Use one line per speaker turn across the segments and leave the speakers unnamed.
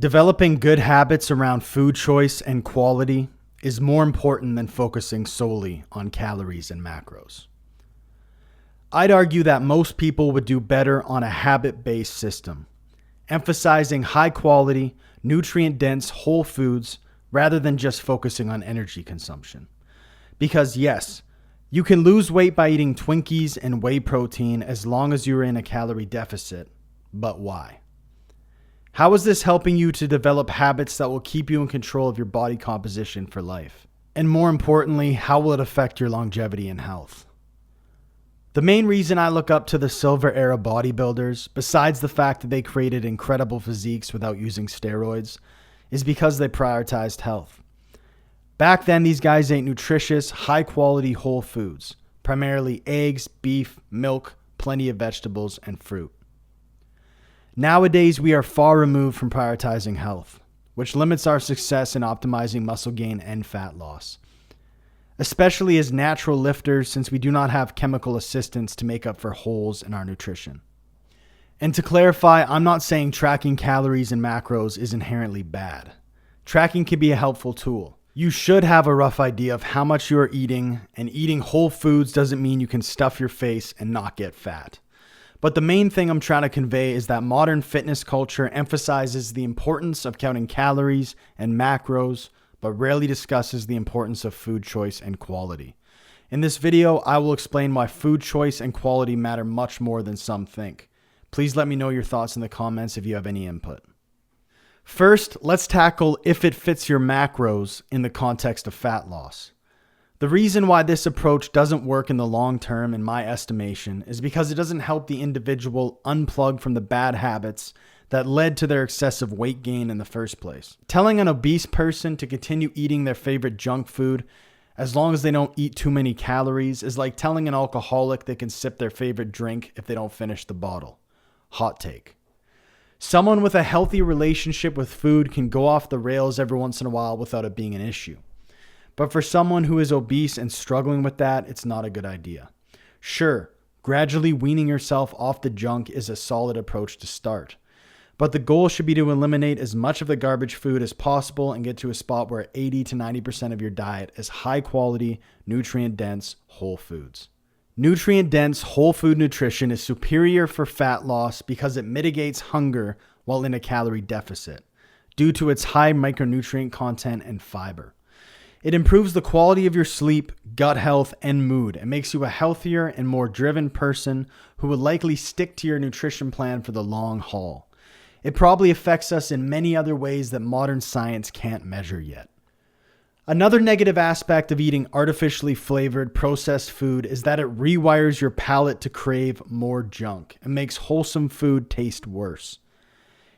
Developing good habits around food choice and quality is more important than focusing solely on calories and macros. I'd argue that most people would do better on a habit-based system, emphasizing high quality, nutrient-dense whole foods rather than just focusing on energy consumption. Because yes, you can lose weight by eating Twinkies and whey protein as long as you're in a calorie deficit, but why? How is this helping you to develop habits that will keep you in control of your body composition for life? And more importantly, how will it affect your longevity and health? The main reason I look up to the silver era bodybuilders, besides the fact that they created incredible physiques without using steroids, is because they prioritized health. Back then, these guys ate nutritious, high-quality whole foods, primarily eggs, beef, milk, plenty of vegetables, and fruit. Nowadays, we are far removed from prioritizing health, which limits our success in optimizing muscle gain and fat loss, especially as natural lifters since we do not have chemical assistance to make up for holes in our nutrition. And to clarify, I'm not saying tracking calories and macros is inherently bad. Tracking can be a helpful tool. You should have a rough idea of how much you are eating, and eating whole foods doesn't mean you can stuff your face and not get fat. But the main thing I'm trying to convey is that modern fitness culture emphasizes the importance of counting calories and macros, but rarely discusses the importance of food choice and quality. In this video, I will explain why food choice and quality matter much more than some think. Please let me know your thoughts in the comments if you have any input. First, let's tackle if it fits your macros in the context of fat loss. The reason why this approach doesn't work in the long term, in my estimation, is because it doesn't help the individual unplug from the bad habits that led to their excessive weight gain in the first place. Telling an obese person to continue eating their favorite junk food as long as they don't eat too many calories is like telling an alcoholic they can sip their favorite drink if they don't finish the bottle. Hot take. Someone with a healthy relationship with food can go off the rails every once in a while without it being an issue. But for someone who is obese and struggling with that, it's not a good idea. Sure, gradually weaning yourself off the junk is a solid approach to start. But the goal should be to eliminate as much of the garbage food as possible and get to a spot where 80 to 90% of your diet is high quality, nutrient-dense whole foods. Nutrient-dense whole food nutrition is superior for fat loss because it mitigates hunger while in a calorie deficit due to its high micronutrient content and fiber. It improves the quality of your sleep, gut health, and mood, and makes you a healthier and more driven person who will likely stick to your nutrition plan for the long haul. It probably affects us in many other ways that modern science can't measure yet. Another negative aspect of eating artificially flavored processed food is that it rewires your palate to crave more junk and makes wholesome food taste worse.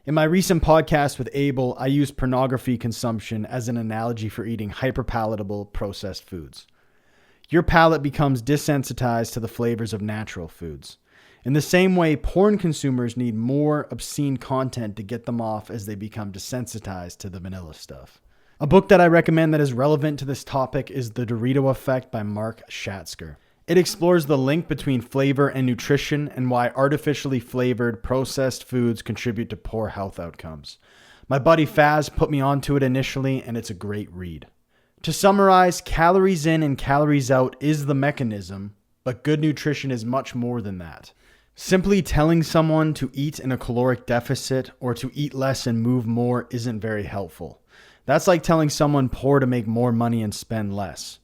In my recent podcast with Abel, I used pornography consumption as an analogy for eating hyperpalatable processed foods. Your palate becomes desensitized to the flavors of natural foods. In the same way, porn consumers need more obscene content to get them off as they become desensitized to the vanilla stuff. A book that I recommend that is relevant to this topic is The Dorito Effect by Mark Schatzker. It explores the link between flavor and nutrition and why artificially flavored processed foods contribute to poor health outcomes. My buddy Faz put me onto it initially, and it's a great read. To summarize, calories in and calories out is the mechanism, but good nutrition is much more than that. Simply telling someone to eat in a caloric deficit or to eat less and move more isn't very helpful. That's like telling someone poor to make more money and spend less.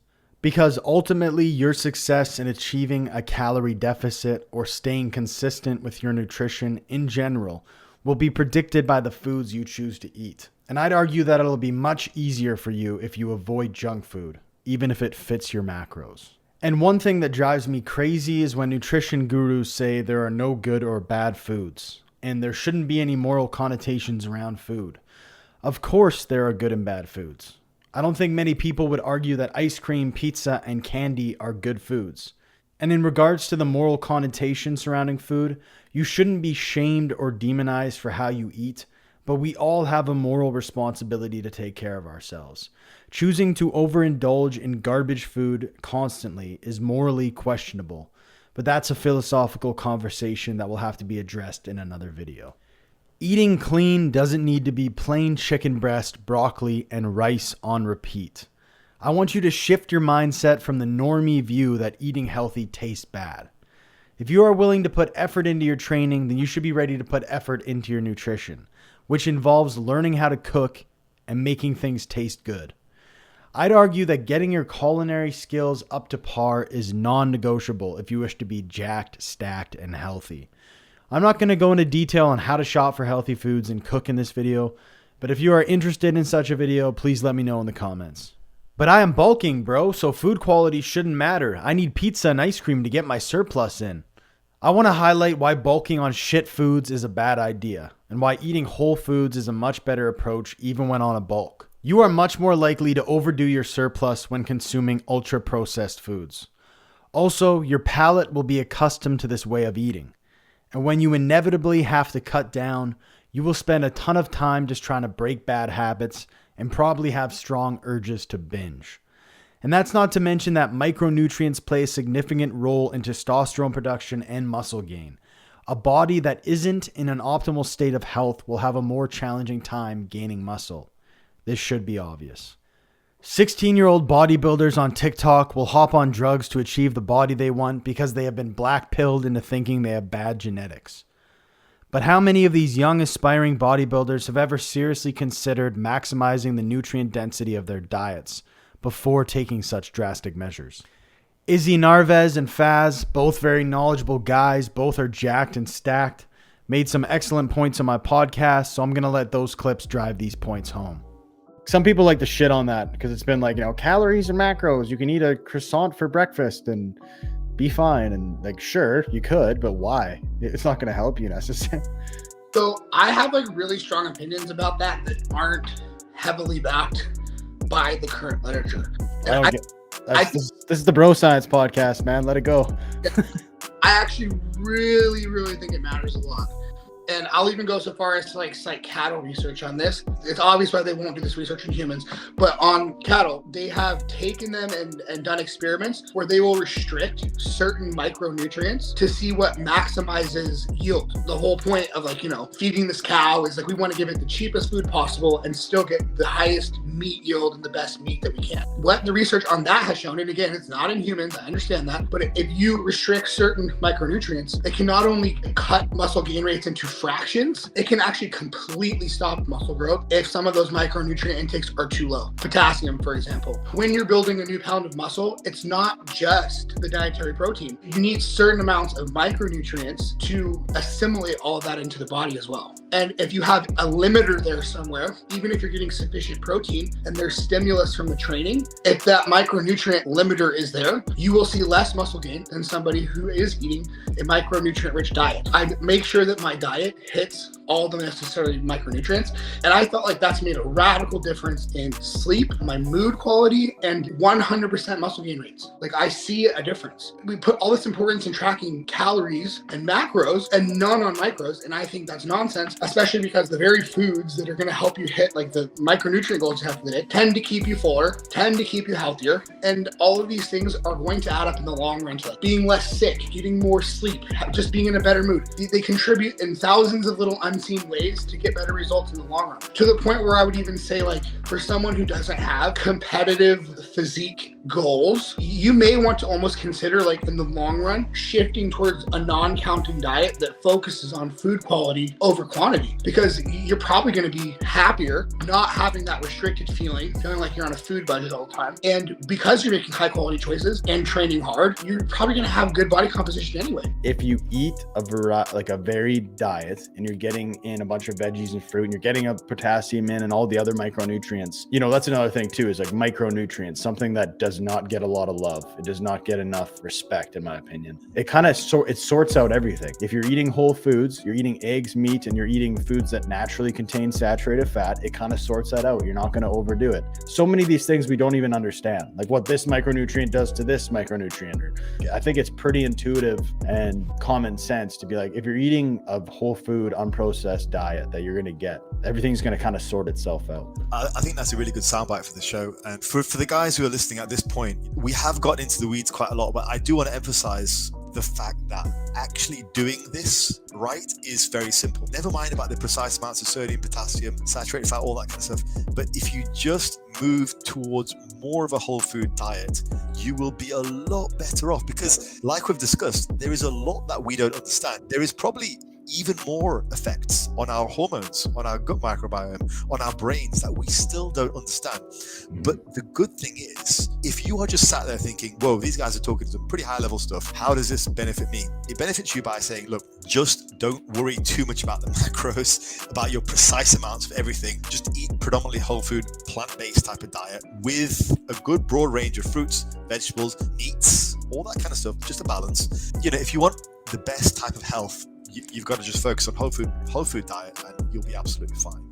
Because ultimately, your success in achieving a calorie deficit or staying consistent with your nutrition in general will be predicted by the foods you choose to eat. And I'd argue that it'll be much easier for you if you avoid junk food, even if it fits your macros. And one thing that drives me crazy is when nutrition gurus say there are no good or bad foods, and there shouldn't be any moral connotations around food. Of course, there are good and bad foods. I don't think many people would argue that ice cream, pizza, and candy are good foods. And in regards to the moral connotation surrounding food, you shouldn't be shamed or demonized for how you eat, but we all have a moral responsibility to take care of ourselves. Choosing to overindulge in garbage food constantly is morally questionable, but that's a philosophical conversation that will have to be addressed in another video. Eating clean doesn't need to be plain chicken breast, broccoli, and rice on repeat. I want you to shift your mindset from the normie view that eating healthy tastes bad. If you are willing to put effort into your training, then you should be ready to put effort into your nutrition, which involves learning how to cook and making things taste good. I'd argue that getting your culinary skills up to par is non-negotiable if you wish to be jacked, stacked, and healthy. I'm not going to go into detail on how to shop for healthy foods and cook in this video, but if you are interested in such a video, please let me know in the comments. But I am bulking, bro, so food quality shouldn't matter. I need pizza and ice cream to get my surplus in. I want to highlight why bulking on shit foods is a bad idea, and why eating whole foods is a much better approach even when on a bulk. You are much more likely to overdo your surplus when consuming ultra-processed foods. Also, your palate will be accustomed to this way of eating. And when you inevitably have to cut down, you will spend a ton of time just trying to break bad habits and probably have strong urges to binge. And that's not to mention that micronutrients play a significant role in testosterone production and muscle gain. A body that isn't in an optimal state of health will have a more challenging time gaining muscle. This should be obvious. 16-year-old bodybuilders on TikTok will hop on drugs to achieve the body they want because they have been black-pilled into thinking they have bad genetics. But how many of these young aspiring bodybuilders have ever seriously considered maximizing the nutrient density of their diets before taking such drastic measures? Izzy Narvez and Faz, both very knowledgeable guys, both are jacked and stacked, made some excellent points on my podcast, so I'm going to let those clips drive these points home. Some people like to shit on that because it's been like, calories and macros. You can eat a croissant for breakfast and be fine. And like, sure, you could, but why? It's not going to help you necessarily.
So I have like really strong opinions about that aren't heavily backed by the current literature.
This is the Bro Science podcast, man. Let it go.
I actually really think it matters a lot. And I'll even go so far as to like cite cattle research on this. It's obvious why they won't do this research in humans, but on cattle, they have taken them and done experiments where they will restrict certain micronutrients to see what maximizes yield. The whole point of feeding this cow is we want to give it the cheapest food possible and still get the highest meat yield and the best meat that we can. What the research on that has shown, and again, it's not in humans, I understand that, but if you restrict certain micronutrients, it can not only cut muscle gain rates into fractions, it can actually completely stop muscle growth if some of those micronutrient intakes are too low. Potassium, for example. When you're building a new pound of muscle, it's not just the dietary protein. You need certain amounts of micronutrients to assimilate all of that into the body as well. And if you have a limiter there somewhere, even if you're getting sufficient protein and there's stimulus from the training, if that micronutrient limiter is there, you will see less muscle gain than somebody who is eating a micronutrient-rich diet. I make sure that my diet hits all the necessary micronutrients, and I felt like that's made a radical difference in sleep, my mood quality, and 100% muscle gain rates. I see a difference. We put all this importance in tracking calories and macros and none on micros, and I think that's nonsense, especially because the very foods that are going to help you hit the micronutrient goals you have for the day tend to keep you fuller, tend to keep you healthier, and all of these things are going to add up in the long run to being less sick, getting more sleep, just being in a better mood. They contribute in thousands of little unseen ways to get better results in the long run. To the point where I would even say, for someone who doesn't have competitive physique goals, you may want to almost consider, in the long run, shifting towards a non-counting diet that focuses on food quality over quantity, because you're probably going to be happier not having that restricted feeling like you're on a food budget all the time. And because you're making high quality choices and training hard, you're probably going to have good body composition anyway.
If you eat a varied diet and you're getting in a bunch of veggies and fruit and you're getting a potassium in and all the other micronutrients, that's another thing too, is micronutrients, something that does not get a lot of love. It does not get enough respect, in my opinion. It kind of it sorts out everything. If you're eating whole foods, you're eating eggs, meat, and you're eating foods that naturally contain saturated fat, it kind of sorts that out. You're not going to overdo it. So many of these things we don't even understand, what this micronutrient does to this micronutrient. I think it's pretty intuitive and common sense to be if you're eating a whole food, unprocessed diet that you're going to get, everything's going to kind of sort itself out.
I think that's a really good soundbite for the show. And for the guys who are listening at this point, we have gotten into the weeds quite a lot, but I do want to emphasize the fact that actually doing this right is very simple. Never mind about the precise amounts of sodium, potassium, saturated fat, all that kind of stuff. But if you just move towards more of a whole food diet, you will be a lot better off, because like we've discussed, there is a lot that we don't understand. There is probably even more effects on our hormones, on our gut microbiome, on our brains that we still don't understand. But the good thing is, if you are just sat there thinking, whoa, these guys are talking some pretty high level stuff, how does this benefit me? It benefits you by saying, look, just don't worry too much about the macros, about your precise amounts of everything. Just eat predominantly whole food, plant-based type of diet with a good broad range of fruits, vegetables, meats, all that kind of stuff, just a balance. You know, if you want the best type of health, you've got to just focus on whole food diet, and you'll be absolutely fine.